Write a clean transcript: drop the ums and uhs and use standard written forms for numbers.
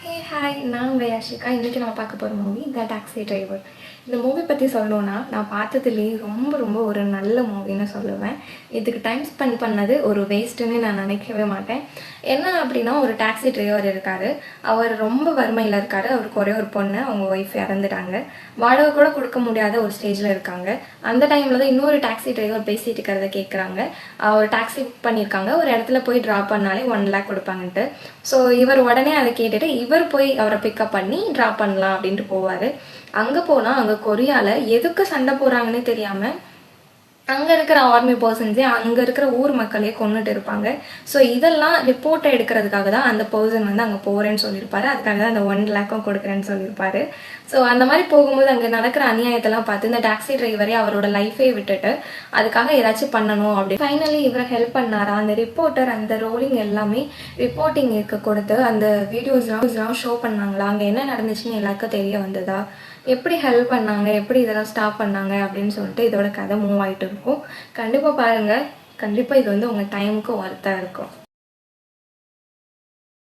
Hey hi, நான் உங்கள் யாஷிகா. இன்றைக்கி நான் பார்க்க போகிற மூவி த டாக்ஸி டிரைவர். இந்த மூவி பற்றி சொல்லணுன்னா, நான் பார்த்ததுலேயே ரொம்ப ரொம்ப ஒரு நல்ல மூவின்னு சொல்லுவேன். இதுக்கு டைம் ஸ்பெண்ட் பண்ணது ஒரு வேஸ்ட்டுன்னு நான் நினைக்கவே மாட்டேன். என்ன அப்படின்னா, ஒரு டாக்ஸி டிரைவர் இருக்கார். அவர் ரொம்ப வறுமையில் இருக்கார். அவருக்கு ஒரே ஒரு பொண்ணு, அவங்க ஒய்ஃப் இறந்துட்டாங்க. வாடகை கூட கொடுக்க முடியாத ஒரு ஸ்டேஜில் இருக்காங்க. அந்த டைமில் தான் இன்னொரு டாக்ஸி டிரைவர் பேசிகிட்டு இருக்கிறத கேட்குறாங்க. ஒரு டாக்ஸி புக் பண்ணியிருக்காங்க, ஒரு இடத்துல போய் ட்ராப் பண்ணாலே 1 lakh கொடுப்பாங்கன்ட்டு. ஸோ இவர் உடனே அதை கேட்டுட்டு இவர் போய் அவரை பிக்கப் பண்ணி ட்ராப் பண்ணலாம் அப்படின்ட்டு போவார். அங்கே போனால் அங்கே கொரியாவில் எதுக்கு சண்டை போடுறாங்கன்னே தெரியாமல் அங்கே இருக்கிற ஆர்மி பர்சன்ஸே அங்கே இருக்கிற ஊர் மக்களே கொண்டுட்டு இருப்பாங்க. ஸோ இதெல்லாம் ரிப்போர்ட்டை எடுக்கிறதுக்காக தான் அந்த பர்சன் வந்து அங்கே போகிறேன்னு சொல்லியிருப்பாரு. அதுக்காக தான் அந்த 1 lakh கொடுக்குறேன்னு சொல்லியிருப்பாரு. ஸோ அந்த மாதிரி போகும்போது அங்கே நடக்கிற அநியாயத்தெல்லாம் பார்த்து இந்த டாக்ஸி டிரைவரே அவரோட லைஃபே விட்டுட்டு அதுக்காக ஏதாச்சும் பண்ணணும் அப்படி ஃபைனலி இவரை ஹெல்ப் பண்ணாரா. அந்த ரிப்போர்ட்டர் அந்த ரோலிங் எல்லாமே ரிப்போர்ட்டிங் இருக்க கொடுத்து அந்த வீடியோஸ்லாம் ஷோ பண்ணாங்களா, அங்கே என்ன நடந்துச்சுன்னு எல்லாருக்கும் தெரிய வந்ததா, எப்படி ஹெல்ப் பண்ணாங்க, எப்படி இதெல்லாம் ஸ்டாப் பண்ணாங்க அப்படின்னு சொல்லிட்டு இதோட கதை மூவ் ஆகிட்டு இருக்கும். கண்டிப்பாக பாருங்கள். கண்டிப்பாக இது வந்து உங்கள் டைமுக்கு ஒர்த்தாக இருக்கும்.